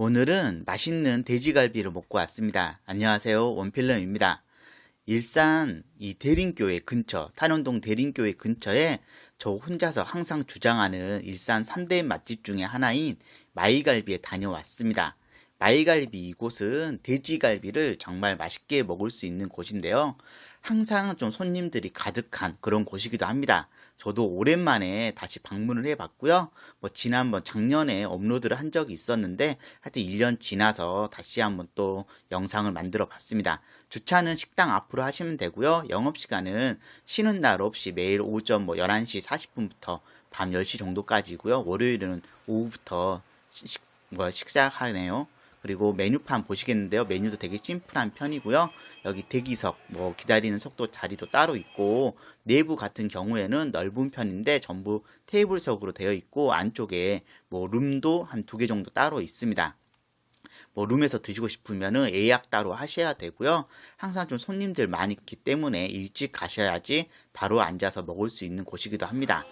오늘은 맛있는 돼지갈비를 먹고 왔습니다. 안녕하세요. 원필름입니다. 일산 이 대림교회 근처, 탄현동 대림교회 근처에 저 혼자서 항상 주장하는 일산 3대 맛집 중에 하나인 마이갈비에 다녀왔습니다. 마이갈비 이곳은 돼지갈비를 정말 맛있게 먹을 수 있는 곳인데요. 항상 좀 손님들이 가득한 그런 곳이기도 합니다. 저도 오랜만에 다시 방문을 해봤고요. 지난번 작년에 업로드를 한 적이 있었는데 하여튼 1년 지나서 다시 한번 또 영상을 만들어 봤습니다. 주차는 식당 앞으로 하시면 되고요. 영업시간은 쉬는 날 없이 매일 오전 11시 40분부터 밤 10시 정도까지고요. 월요일은 오후부터 식사하네요. 그리고 메뉴판 보시겠는데요. 메뉴도 되게 심플한 편이고요. 여기 대기석, 기다리는 속도 자리도 따로 있고, 내부 같은 경우에는 넓은 편인데 전부 테이블석으로 되어 있고, 안쪽에 룸도 한 2개 정도 따로 있습니다. 룸에서 드시고 싶으면은 예약 따로 하셔야 되고요. 항상 좀 손님들 많이 있기 때문에 일찍 가셔야지 바로 앉아서 먹을 수 있는 곳이기도 합니다.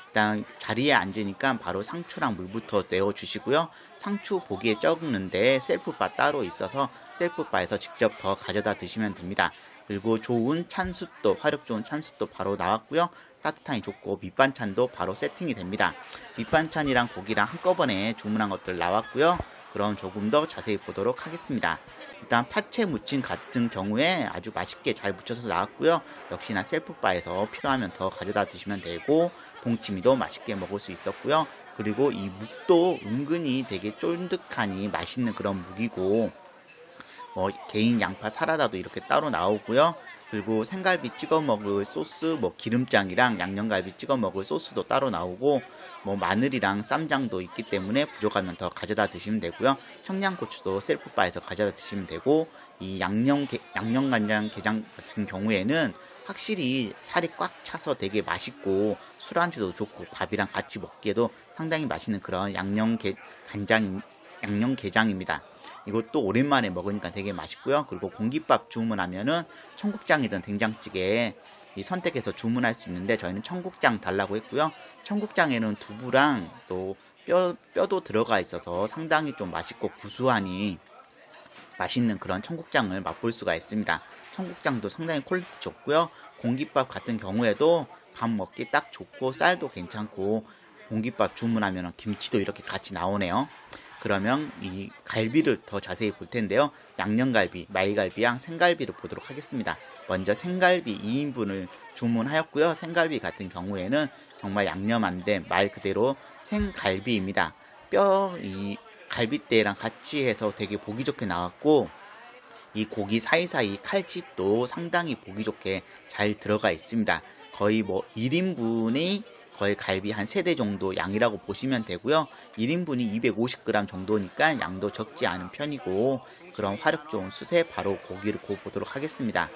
일단 자리에 앉으니까 바로 상추랑 물부터 내어주시고요. 상추 보기에 적는데 셀프바 따로 있어서 셀프바에서 직접 더 가져다 드시면 됩니다. 그리고 좋은 찬숯도, 화력 좋은 찬숯도 바로 나왔고요. 따뜻하니 좋고 밑반찬도 바로 세팅이 됩니다. 밑반찬이랑 고기랑 한꺼번에 주문한 것들 나왔고요. 그럼 조금 더 자세히 보도록 하겠습니다. 일단 파채 무침 같은 경우에 아주 맛있게 잘 무쳐서 나왔고요. 역시나 셀프바에서 필요하면 더 가져다 드시면 되고, 동치미도 맛있게 먹을 수 있었고요. 그리고 이 묵도 은근히 되게 쫀득하니 맛있는 그런 묵이고, 개인 양파 사라다도 이렇게 따로 나오고요. 그리고 생갈비 찍어 먹을 소스, 기름장이랑 양념갈비 찍어 먹을 소스도 따로 나오고, 마늘이랑 쌈장도 있기 때문에 부족하면 더 가져다 드시면 되고요. 청양고추도 셀프바에서 가져다 드시면 되고, 이 양념간장 게장 같은 경우에는 확실히 살이 꽉 차서 되게 맛있고, 술안주도 좋고, 밥이랑 같이 먹기에도 상당히 맛있는 그런 양념게장입니다. 이것도 오랜만에 먹으니까 되게 맛있고요. 그리고 공깃밥 주문하면은 청국장이든 된장찌개 선택해서 주문할 수 있는데, 저희는 청국장 달라고 했고요. 청국장에는 두부랑 또 뼈도 들어가 있어서 상당히 좀 맛있고 구수하니 맛있는 그런 청국장을 맛볼 수가 있습니다. 청국장도 상당히 퀄리티 좋고요. 공깃밥 같은 경우에도 밥 먹기 딱 좋고, 쌀도 괜찮고, 공깃밥 주문하면 김치도 이렇게 같이 나오네요. 그러면 이 갈비를 더 자세히 볼 텐데요. 양념갈비, 마이갈비랑 생갈비를 보도록 하겠습니다. 먼저 생갈비 2인분을 주문하였고요. 생갈비 같은 경우에는 정말 양념 안 된 말 그대로 생갈비입니다. 이 갈비대랑 같이 해서 되게 보기 좋게 나왔고, 이 고기 사이사이 칼집도 상당히 보기 좋게 잘 들어가 있습니다. 거의 1인분이 거의 갈비 한 3대 정도 양이라고 보시면 되고요. 1인분이 250g 정도니까 양도 적지 않은 편이고, 그런 화력 좋은 숯에 바로 고기를 구워보도록 하겠습니다.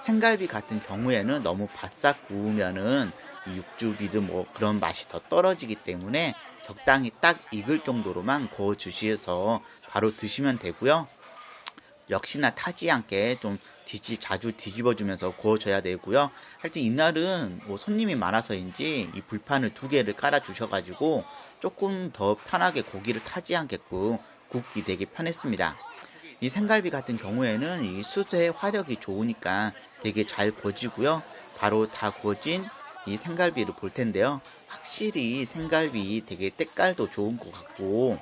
생갈비 같은 경우에는 너무 바싹 구우면은 이 육즙이든 그런 맛이 더 떨어지기 때문에 적당히 딱 익을 정도로만 구워 주셔서 바로 드시면 되고요. 역시나 타지 않게 좀 자주 뒤집어주면서 구워줘야 되고요. 하여튼 이날은 손님이 많아서인지 이 불판을 2개를 깔아 주셔가지고 조금 더 편하게 고기를 타지 않게끔 굽기 되게 편했습니다. 이 생갈비 같은 경우에는 이 숯의 화력이 좋으니까 되게 잘 구워지고요. 바로 다 구워진 이 생갈비를 볼 텐데요. 확실히 생갈비 되게 때깔도 좋은 것 같고,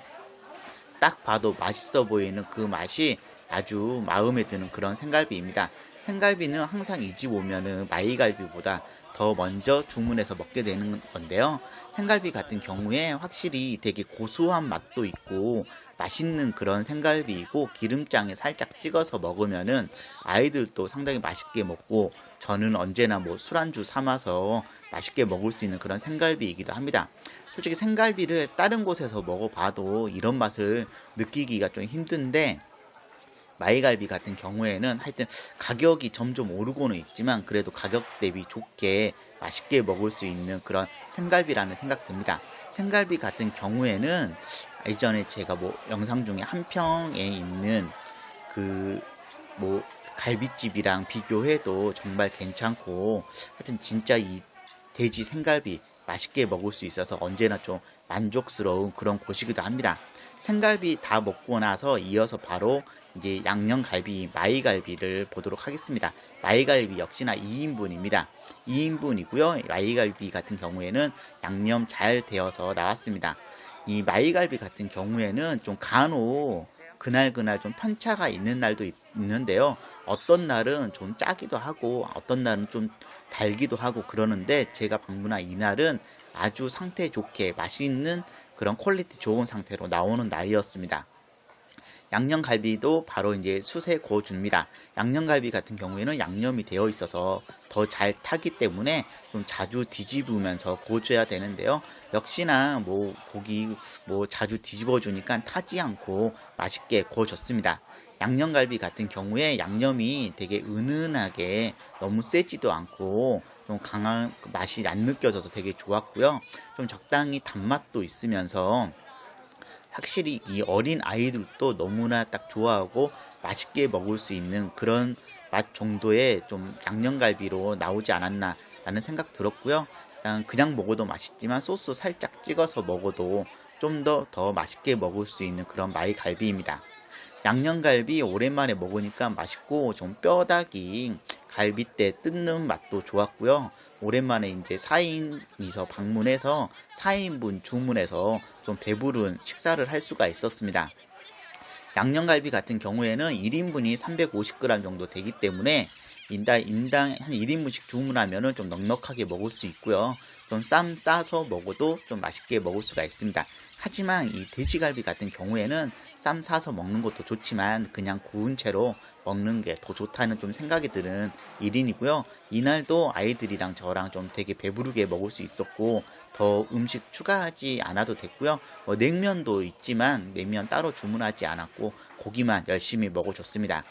딱 봐도 맛있어 보이는 그 맛이 아주 마음에 드는 그런 생갈비입니다. 생갈비는 항상 이 집 오면은 마이갈비보다 더 먼저 주문해서 먹게 되는 건데요. 생갈비 같은 경우에 확실히 되게 고소한 맛도 있고 맛있는 그런 생갈비이고, 기름장에 살짝 찍어서 먹으면은 아이들도 상당히 맛있게 먹고, 저는 언제나 술안주 삼아서 맛있게 먹을 수 있는 그런 생갈비이기도 합니다. 솔직히 생갈비를 다른 곳에서 먹어봐도 이런 맛을 느끼기가 좀 힘든데, 마이갈비 같은 경우에는 하여튼 가격이 점점 오르고는 있지만 그래도 가격 대비 좋게 맛있게 먹을 수 있는 그런 생갈비라는 생각 듭니다. 생갈비 같은 경우에는 예전에 제가 영상 중에 한평에 있는 갈비집이랑 비교해도 정말 괜찮고, 하여튼 진짜 이 돼지 생갈비 맛있게 먹을 수 있어서 언제나 좀 만족스러운 그런 곳이기도 합니다. 생갈비 다 먹고 나서 이어서 바로 이제 양념갈비, 마이갈비를 보도록 하겠습니다. 마이갈비 역시나 2인분입니다. 2인분이고요. 마이갈비 같은 경우에는 양념 잘 되어서 나왔습니다. 이 마이갈비 같은 경우에는 좀 간혹 그날 좀 편차가 있는 날도 있는데요. 어떤 날은 좀 짜기도 하고 어떤 날은 좀 달기도 하고 그러는데 제가 방문한 이날은 아주 상태 좋게 맛있는 그런 퀄리티 좋은 상태로 나오는 날이었습니다. 양념갈비도 바로 이제 숯에 구워줍니다. 양념갈비 같은 경우에는 양념이 되어 있어서 더 잘 타기 때문에 좀 자주 뒤집으면서 구워줘야 되는데요. 역시나 뭐 고기 뭐 자주 뒤집어 주니까 타지 않고 맛있게 구워졌습니다. 양념갈비 같은 경우에 양념이 되게 은은하게 너무 세지도 않고 좀 강한 맛이 안 느껴져서 되게 좋았고요. 좀 적당히 단맛도 있으면서 확실히 이 어린 아이들도 너무나 딱 좋아하고 맛있게 먹을 수 있는 그런 맛 정도의 좀 양념갈비로 나오지 않았나 라는 생각 들었고요. 그냥 먹어도 맛있지만 소스 살짝 찍어서 먹어도 좀 더 맛있게 먹을 수 있는 그런 마이갈비입니다. 양념갈비 오랜만에 먹으니까 맛있고 좀 뼈다귀 갈비뼈 뜯는 맛도 좋았고요. 오랜만에 이제 4인이서 방문해서 4인분 주문해서 좀 배부른 식사를 할 수가 있었습니다. 양념갈비 같은 경우에는 1인분이 350g 정도 되기 때문에 인당 한 1인분씩 주문하면 좀 넉넉하게 먹을 수 있고요. 좀 쌈 싸서 먹어도 좀 맛있게 먹을 수가 있습니다. 하지만 이 돼지갈비 같은 경우에는 쌈 싸서 먹는 것도 좋지만 그냥 구운 채로 먹는 게 더 좋다는 좀 생각이 드는 일인이고요. 이날도 아이들이랑 저랑 좀 되게 배부르게 먹을 수 있었고 더 음식 추가하지 않아도 됐고요. 냉면도 있지만 냉면 따로 주문하지 않았고 고기만 열심히 먹어줬습니다.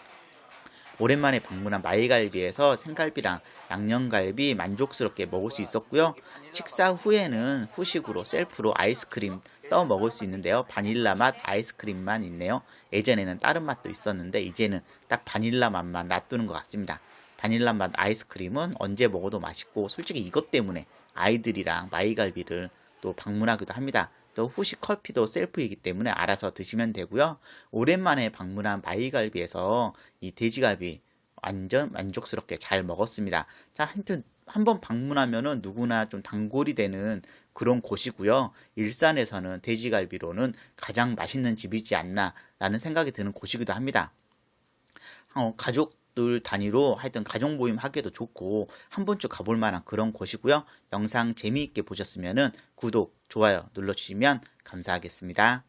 오랜만에 방문한 마이갈비에서 생갈비랑 양념갈비 만족스럽게 먹을 수 있었고요. 식사 후에는 후식으로 셀프로 아이스크림 떠 먹을 수 있는데요. 바닐라 맛 아이스크림만 있네요. 예전에는 다른 맛도 있었는데 이제는 딱 바닐라 맛만 놔두는 것 같습니다. 바닐라 맛 아이스크림은 언제 먹어도 맛있고 솔직히 이것 때문에 아이들이랑 마이갈비를 또 방문하기도 합니다. 또 후식 커피도 셀프이기 때문에 알아서 드시면 되고요. 오랜만에 방문한 마이갈비에서 이 돼지갈비 완전 만족스럽게 잘 먹었습니다. 자, 하여튼 한번 방문하면은 누구나 좀 단골이 되는 그런 곳이고요. 일산에서는 돼지갈비로는 가장 맛있는 집이지 않나 라는 생각이 드는 곳이기도 합니다. 가족들 단위로 하여튼 가족 모임 하기도 좋고 한 번쯤 가볼 만한 그런 곳이고요. 영상 재미있게 보셨으면 구독, 좋아요 눌러주시면 감사하겠습니다.